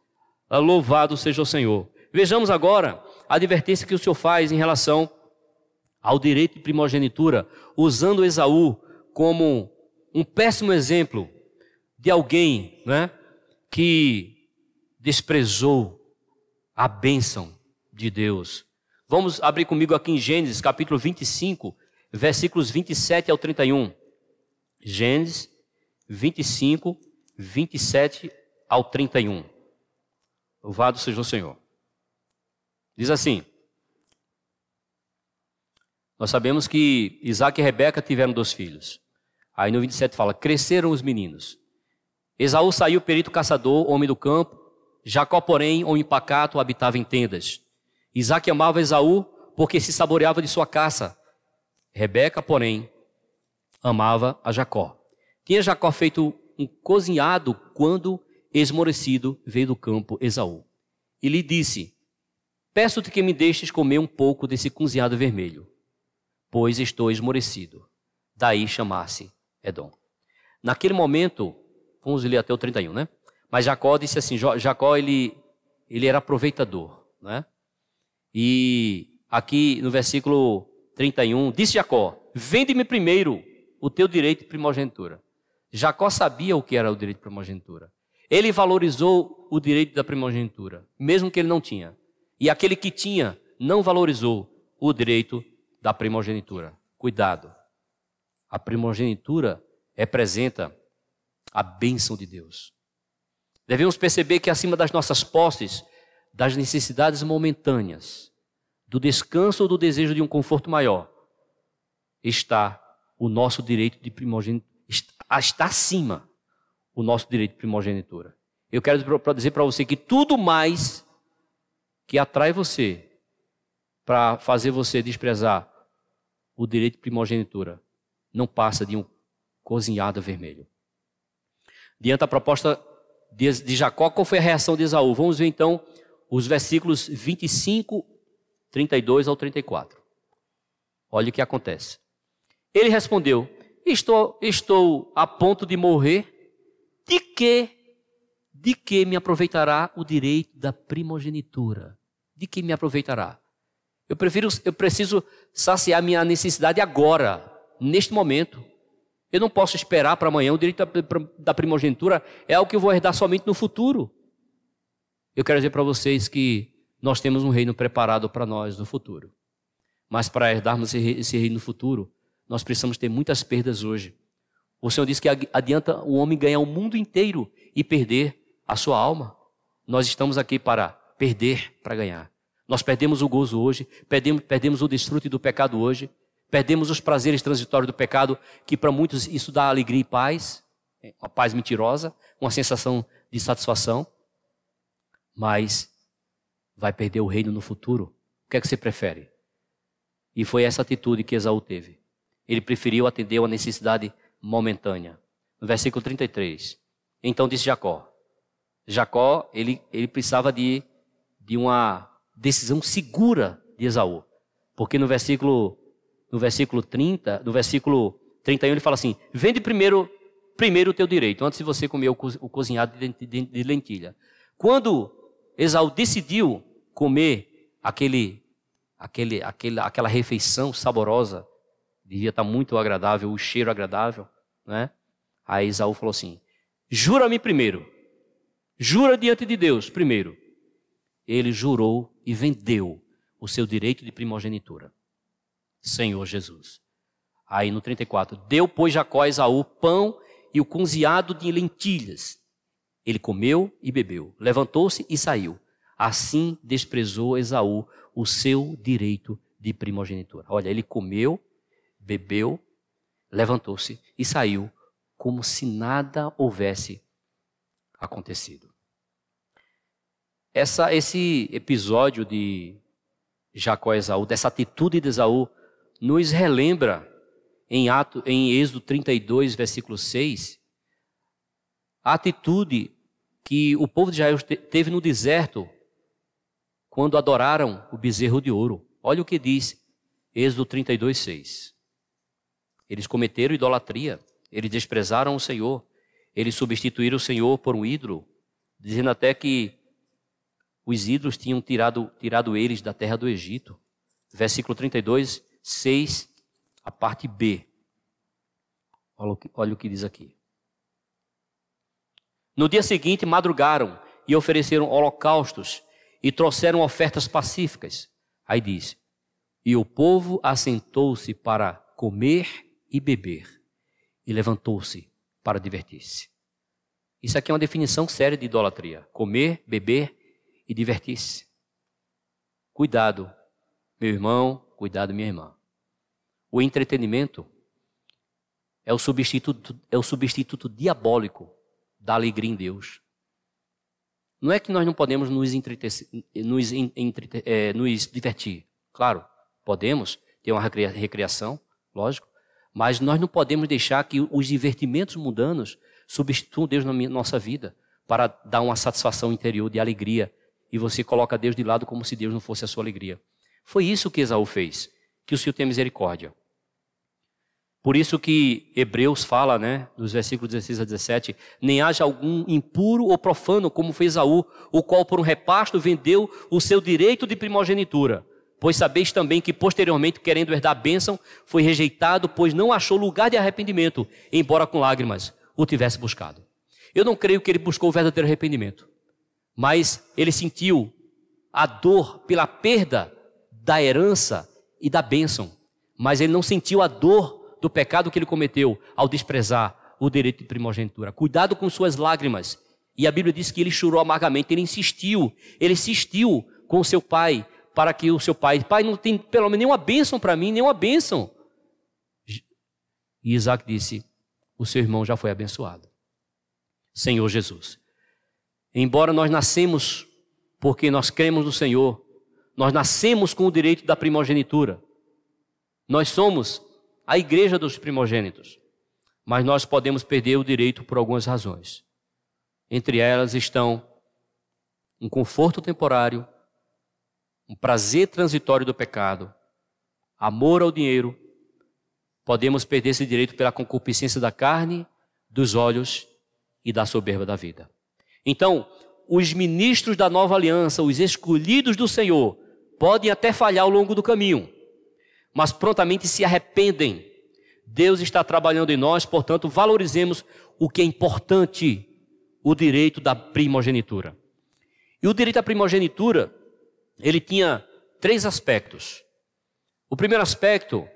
Louvado seja o Senhor. Vejamos agora a advertência que o Senhor faz em relação ao direito de primogenitura, usando Esaú como um péssimo exemplo de alguém, né, que desprezou a bênção de Deus. Vamos abrir comigo aqui em Gênesis, capítulo 25, versículos 27 ao 31. Gênesis 25, 27 ao 31. Louvado seja o Senhor. Diz assim: nós sabemos que Isaac e Rebeca tiveram 2 filhos. Aí no 27 fala: cresceram os meninos. Esaú saiu perito caçador, homem do campo. Jacó, porém, homem pacato, habitava em tendas. Isaac amava Esaú porque se saboreava de sua caça. Rebeca, porém, amava a Jacó. Tinha Jacó feito um cozinhado quando, esmorecido, veio do campo Esaú. E lhe disse: peço-te que me deixes comer um pouco desse cozinhado vermelho, pois estou esmorecido. Daí chamasse Edom. Naquele momento, vamos ler até o 31, né? Mas Jacó disse assim, Jacó ele era aproveitador, né? E aqui no versículo 31, disse Jacó: vende-me primeiro o teu direito de primogenitura. Jacó sabia o que era o direito de primogenitura. Ele valorizou o direito da primogenitura, mesmo que ele não tinha. E aquele que tinha não valorizou o direito da primogenitura. Cuidado. A primogenitura representa a bênção de Deus. Devemos perceber que acima das nossas posses, das necessidades momentâneas, do descanso ou do desejo de um conforto maior, está o nosso direito de primogenitura. Está acima o nosso direito de primogenitura. Eu quero dizer para você que tudo mais que atrai você para fazer você desprezar o direito de primogenitura não passa de um cozinhado vermelho. Diante da proposta de Jacó, qual foi a reação de Esaú? Vamos ver então os versículos 25, 32 ao 34. Olha o que acontece. Ele respondeu: Estou a ponto de morrer. De que me aproveitará o direito da primogenitura? De que me aproveitará? Eu preciso saciar minha necessidade agora, neste momento. Eu não posso esperar para amanhã. O direito da primogenitura é algo que eu vou herdar somente no futuro. Eu quero dizer para vocês que nós temos um reino preparado para nós no futuro. Mas para herdarmos esse reino no futuro, nós precisamos ter muitas perdas hoje. O Senhor disse que adianta o homem ganhar o mundo inteiro e perder a sua alma. nós estamos aqui para perder, para ganhar. Nós perdemos o gozo hoje, perdemos o desfrute do pecado hoje, perdemos os prazeres transitórios do pecado, que para muitos isso dá alegria e paz, uma paz mentirosa, uma sensação de satisfação, mas vai perder o reino no futuro. O que é que você prefere? E foi essa atitude que Esaú teve. Ele preferiu atender uma necessidade momentânea. No versículo 33, então disse Jacó. Jacó, ele precisava de uma decisão segura de Esaú. Porque no versículo 31 ele fala assim, vende primeiro o teu direito, antes de você comer o cozinhado de lentilha. Quando Esaú decidiu comer aquela refeição saborosa, devia estar muito agradável, o cheiro agradável, né? Aí Esaú falou assim, jura-me primeiro, jura diante de Deus primeiro. Ele jurou e vendeu o seu direito de primogenitura. Senhor Jesus. Aí no 34, deu, pois, Jacó a Esaú pão e o cozinhado de lentilhas. Ele comeu e bebeu, levantou-se e saiu. Assim desprezou Esaú o seu direito de primogenitura. Olha, ele comeu, bebeu, levantou-se e saiu como se houvesse acontecido. Esse episódio de Jacó e Esaú, dessa atitude de Esaú, nos relembra em Êxodo 32, versículo 6, a atitude que o povo de Israel teve no deserto quando adoraram o bezerro de ouro. Olha o que diz Êxodo 32, 6. Eles cometeram idolatria, eles desprezaram o Senhor, eles substituíram o Senhor por um ídolo, dizendo até que os ídolos tinham tirado eles da terra do Egito. Versículo 32, 6, a parte B. Olha o que diz aqui. No dia seguinte, madrugaram e ofereceram holocaustos e trouxeram ofertas pacíficas. Aí diz, e o povo assentou-se para comer e beber, e levantou-se para divertir-se. Isso aqui é uma definição séria de idolatria. Comer, beber e divertir-se. Cuidado, meu irmão, cuidado, minha irmã. O entretenimento é o substituto diabólico da alegria em Deus. Não é que nós não podemos nos divertir. Claro, podemos ter uma recreação, lógico, mas nós não podemos deixar que os divertimentos mundanos substituam Deus na nossa vida para dar uma satisfação interior de alegria e você coloca Deus de lado como se Deus não fosse a sua alegria. Foi isso que Esaú fez, que o Senhor tenha misericórdia. Por isso que Hebreus fala, né, nos versículos 16 a 17, nem haja algum impuro ou profano como fez Esaú, o qual por um repasto vendeu o seu direito de primogenitura. Pois sabeis também que posteriormente, querendo herdar a bênção, foi rejeitado, pois não achou lugar de arrependimento, embora com lágrimas o tivesse buscado. Eu não creio que ele buscou o verdadeiro arrependimento, mas ele sentiu a dor pela perda da herança e da bênção, mas ele não sentiu a dor do pecado que ele cometeu ao desprezar o direito de primogenitura. Cuidado com suas lágrimas. E a Bíblia diz que ele chorou amargamente, ele insistiu com o seu pai, para que o seu pai não tem pelo menos nenhuma bênção para mim, nenhuma bênção. E Isaac disse, o seu irmão já foi abençoado. Senhor Jesus, embora nós nascemos porque nós cremos no Senhor, nós nascemos com o direito da primogenitura. Nós somos a igreja dos primogênitos, mas nós podemos perder o direito por algumas razões. Entre elas estão um conforto temporário, um prazer transitório do pecado, amor ao dinheiro. Podemos perder esse direito pela concupiscência da carne, dos olhos e da soberba da vida. Então, os ministros da nova aliança, os escolhidos do Senhor, podem até falhar ao longo do caminho, mas prontamente se arrependem. Deus está trabalhando em nós, portanto, valorizemos o que é importante, o direito da primogenitura. E o direito à primogenitura, ele tinha 3 aspectos. O primeiro aspecto,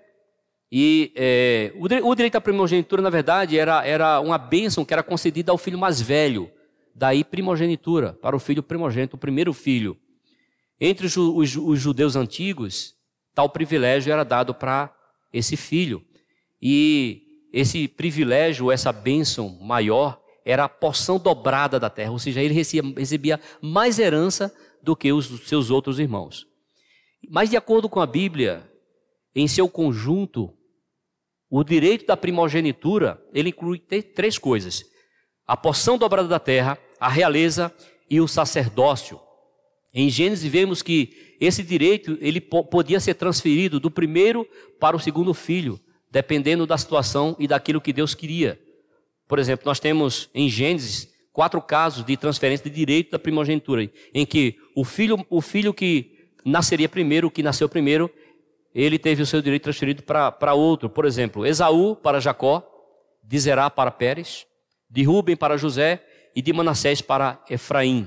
o direito à primogenitura, na verdade, era uma bênção que era concedida ao filho mais velho daí primogenitura, para o filho primogênito, o primeiro filho. Entre os judeus antigos, tal privilégio era dado para esse filho. E esse privilégio, essa bênção maior, era a porção dobrada da terra, ou seja, ele recebia mais herança do que os seus outros irmãos. Mas de acordo com a Bíblia, em seu conjunto, o direito da primogenitura, ele inclui três coisas: a porção dobrada da terra, a realeza e o sacerdócio. Em Gênesis vemos que esse direito ele podia ser transferido do primeiro para o segundo filho, dependendo da situação e daquilo que Deus queria. Por exemplo, nós temos em Gênesis 4 casos de transferência de direito da primogenitura, em que o filho que nasceria primeiro, que nasceu primeiro, ele teve o seu direito transferido para outro. Por exemplo, Esaú para Jacó, de Zerá para Pérez, de Rúben para José e de Manassés para Efraim.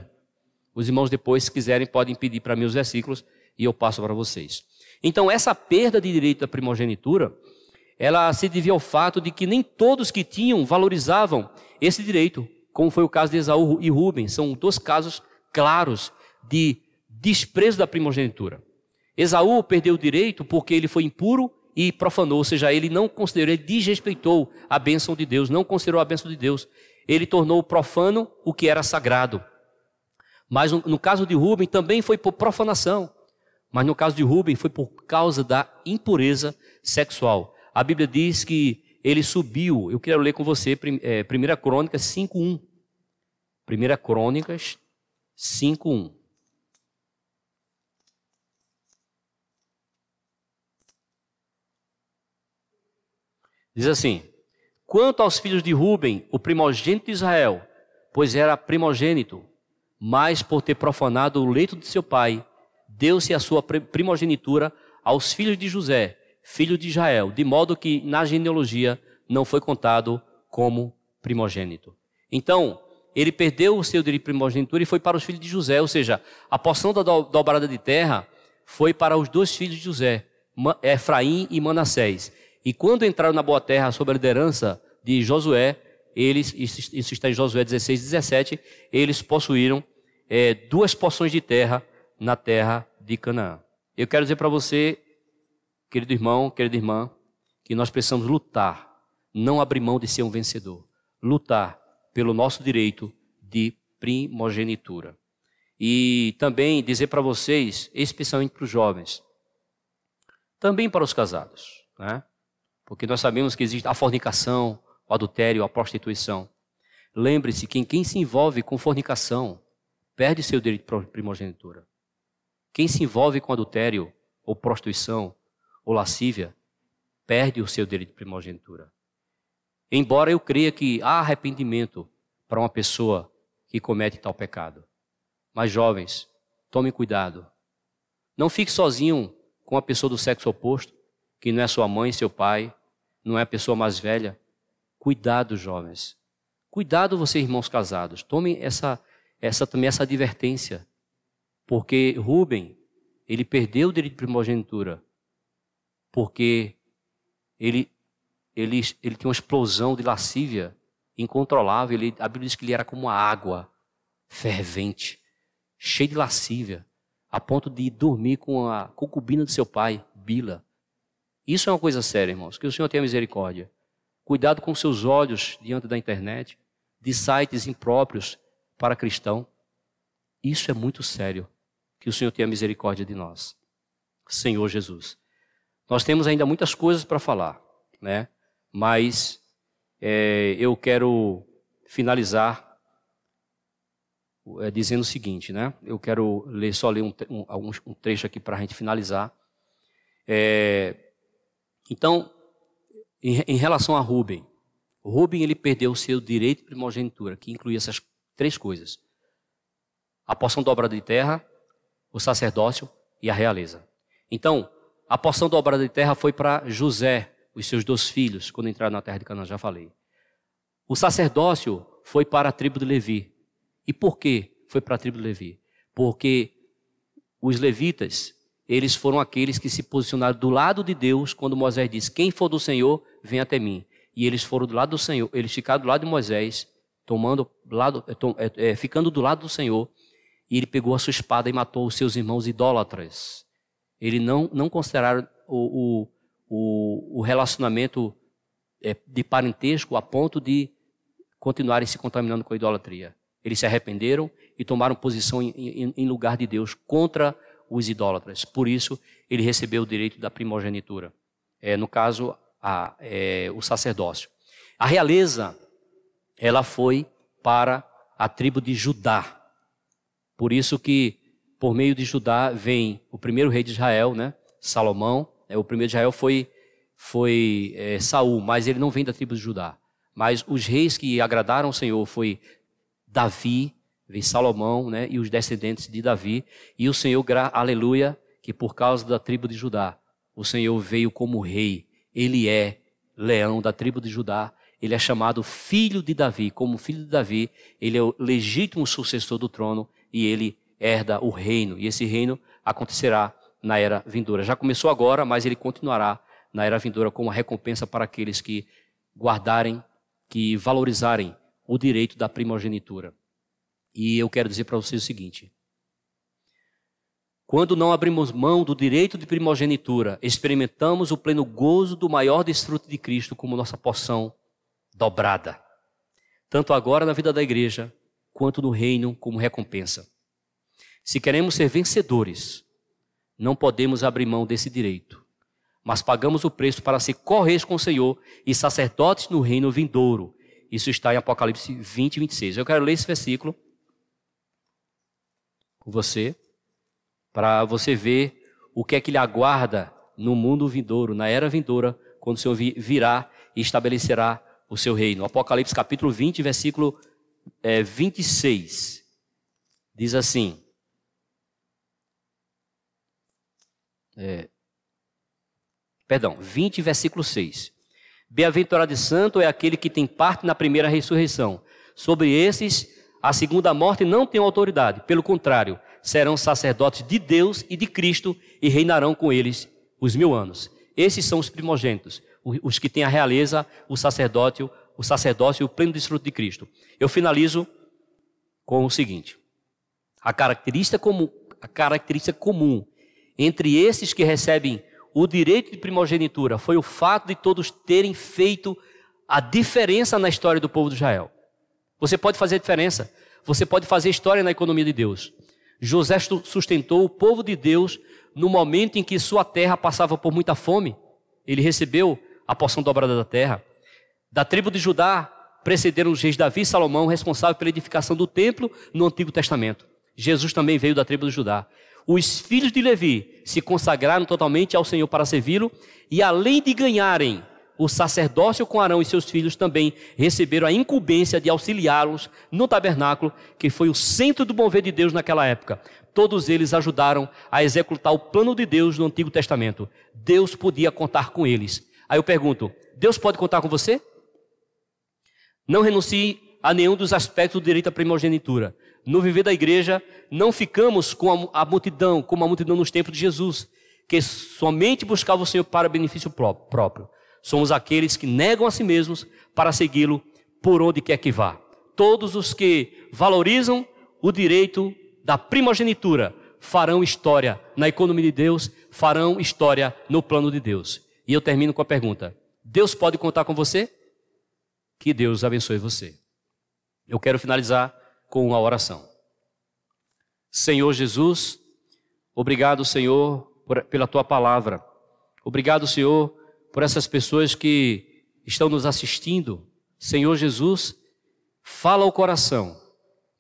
Os irmãos depois, se quiserem, podem pedir para mim os versículos e eu passo para vocês. Então, essa perda de direito da primogenitura, ela se devia ao fato de que nem todos que tinham valorizavam esse direito, como foi o caso de Esaú e Rúben. São dois casos claros de desprezo da primogenitura. Esaú perdeu o direito porque ele foi impuro e profanou, ou seja, ele não considerou, ele desrespeitou a bênção de Deus, não considerou a bênção de Deus. Ele tornou profano o que era sagrado. Mas no caso de Rúben também foi por profanação, mas no caso de Rúben foi por causa da impureza sexual. A Bíblia diz que ele subiu, eu quero ler com você 1 Crônicas 5:1. 1 Crônicas 5:1. Diz assim: quanto aos filhos de Rúben, o primogênito de Israel, pois era primogênito, mas por ter profanado o leito de seu pai, deu-se a sua primogenitura aos filhos de José, filho de Israel, de modo que na genealogia não foi contado como primogênito. Então, ele perdeu o seu direito de primogenitura e foi para os filhos de José, ou seja, a porção da dobrada de terra foi para os dois filhos de José, Efraim e Manassés. E quando entraram na boa terra sob a liderança de Josué, isso está em Josué 16:17, eles possuíram 2 porções de terra na terra de Canaã. Eu quero dizer para você, querido irmão, querida irmã, que nós precisamos lutar, não abrir mão de ser um vencedor. Lutar pelo nosso direito de primogenitura. E também dizer para vocês, especialmente para os jovens, também para os casados, né? Porque nós sabemos que existe a fornicação, o adultério, a prostituição. Lembre-se que quem se envolve com fornicação perde seu direito de primogenitura. Quem se envolve com adultério, ou prostituição, ou lascívia, perde o seu direito de primogenitura. Embora eu creia que há arrependimento para uma pessoa que comete tal pecado. Mas jovens, tomem cuidado. Não fique sozinho com a pessoa do sexo oposto, que não é sua mãe, seu pai, não é a pessoa mais velha. Cuidado, jovens. Cuidado, vocês irmãos casados. Tomem também essa advertência. Porque Rúben, ele perdeu o direito de primogenitura. Porque ele tinha uma explosão de lascívia incontrolável. A Bíblia diz que ele era como uma água fervente, cheio de lascívia, a ponto de dormir com a concubina de seu pai, Bila. Isso é uma coisa séria, irmãos, que o Senhor tenha misericórdia. Cuidado com seus olhos diante da internet, de sites impróprios para cristão. Isso é muito sério. Que o Senhor tenha misericórdia de nós. Senhor Jesus. Nós temos ainda muitas coisas para falar, né? Mas eu quero finalizar dizendo o seguinte, né? Eu quero só ler um trecho aqui para a gente finalizar. Então, em relação a Rúben, ele perdeu o seu direito de primogenitura, que incluía essas 3 coisas: a porção dobrada de terra, o sacerdócio e a realeza. Então, a porção dobrada de terra foi para José, os seus 2 filhos, quando entraram na terra de Canaã, já falei. O sacerdócio foi para a tribo de Levi. E por que foi para a tribo de Levi? Porque os levitas, eles foram aqueles que se posicionaram do lado de Deus quando Moisés disse: quem for do Senhor, vem até mim. E eles foram do lado do Senhor, eles ficaram do lado de Moisés ficando do lado do Senhor, e ele pegou a sua espada e matou os seus irmãos idólatras. Ele não consideraram o relacionamento de parentesco a ponto de continuarem se contaminando com a idolatria. Eles se arrependeram e tomaram posição em lugar de Deus contra os idólatras. Por isso, ele recebeu o direito da primogenitura. No caso, o sacerdócio. A realeza, ela foi para a tribo de Judá. Por isso que, por meio de Judá, vem o primeiro rei de Israel, né? Salomão. O primeiro de Israel foi Saul, mas ele não vem da tribo de Judá. Mas os reis que agradaram ao Senhor foi Davi, veio Salomão, né? E os descendentes de Davi. E o Senhor, aleluia, que por causa da tribo de Judá, o Senhor veio como rei. Ele é leão da tribo de Judá. Ele é chamado filho de Davi. Como filho de Davi, ele é o legítimo sucessor do trono e ele herda o reino. E esse reino acontecerá na era vindoura. Já começou agora, mas ele continuará na era vindoura como recompensa para aqueles que guardarem, que valorizarem o direito da primogenitura. E eu quero dizer para vocês o seguinte: quando não abrimos mão do direito de primogenitura, experimentamos o pleno gozo do maior desfrute de Cristo como nossa porção dobrada, tanto agora na vida da igreja, quanto no reino como recompensa. Se queremos ser vencedores, não podemos abrir mão desse direito, mas pagamos o preço para ser co-reis com o Senhor e sacerdotes no reino vindouro. Isso está em Apocalipse 20, 26. Eu quero ler esse versículo com você, para você ver o que é que lhe aguarda no mundo vindouro, na era vindoura, quando o Senhor virá e estabelecerá o seu reino. Apocalipse capítulo 20, versículo 26. Diz assim: 20, versículo 6. Bem-aventurado e santo é aquele que tem parte na primeira ressurreição. Sobre esses, a segunda morte não tem autoridade. Pelo contrário, serão sacerdotes de Deus e de Cristo e reinarão com eles os 1000 anos. Esses são os primogênitos, os que têm a realeza, o sacerdócio e o pleno desfruto de Cristo. Eu finalizo com o seguinte: a característica comum entre esses que recebem o direito de primogenitura foi o fato de todos terem feito a diferença na história do povo de Israel. Você pode fazer a diferença, você pode fazer história na economia de Deus. José sustentou o povo de Deus no momento em que sua terra passava por muita fome. Ele recebeu a porção dobrada da terra. Da tribo de Judá precederam os reis Davi e Salomão, responsáveis pela edificação do templo no Antigo Testamento. Jesus também veio da tribo de Judá. Os filhos de Levi se consagraram totalmente ao Senhor para servi-lo, e além de ganharem o sacerdócio com Arão e seus filhos, também receberam a incumbência de auxiliá-los no tabernáculo, que foi o centro do mover de Deus naquela época. Todos eles ajudaram a executar o plano de Deus no Antigo Testamento. Deus podia contar com eles. Aí eu pergunto: Deus pode contar com você? Não renuncie a nenhum dos aspectos do direito à primogenitura. No viver da igreja, não ficamos com a multidão, como a multidão nos tempos de Jesus, que somente buscava o Senhor para benefício próprio. Somos aqueles que negam a si mesmos para segui-lo por onde quer que vá. Todos os que valorizam o direito da primogenitura farão história na economia de Deus, farão história no plano de Deus. E eu termino com a pergunta: Deus pode contar com você? Que Deus abençoe você. Eu quero finalizar com uma oração. Senhor Jesus, obrigado, Senhor, pela Tua palavra. Obrigado, Senhor, por essas pessoas que estão nos assistindo. Senhor Jesus, fala ao coração,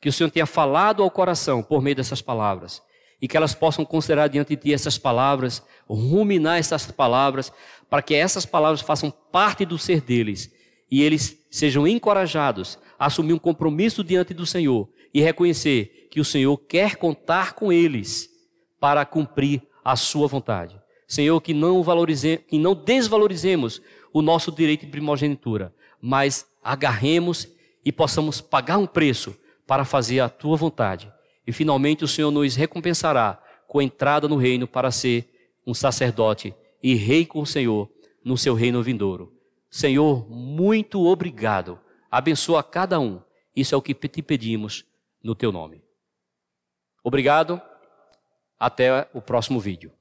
que o Senhor tenha falado ao coração por meio dessas palavras, e que elas possam considerar diante de Ti essas palavras, ruminar essas palavras, para que essas palavras façam parte do ser deles, e eles sejam encorajados a assumir um compromisso diante do Senhor e reconhecer que o Senhor quer contar com eles para cumprir a sua vontade. Senhor, que não desvalorizemos o nosso direito de primogenitura, mas agarremos e possamos pagar um preço para fazer a Tua vontade. E finalmente o Senhor nos recompensará com a entrada no reino para ser um sacerdote e rei com o Senhor no seu reino vindouro. Senhor, muito obrigado. Abençoa cada um Isso é o que te pedimos no teu nome. Obrigado. Até o próximo vídeo.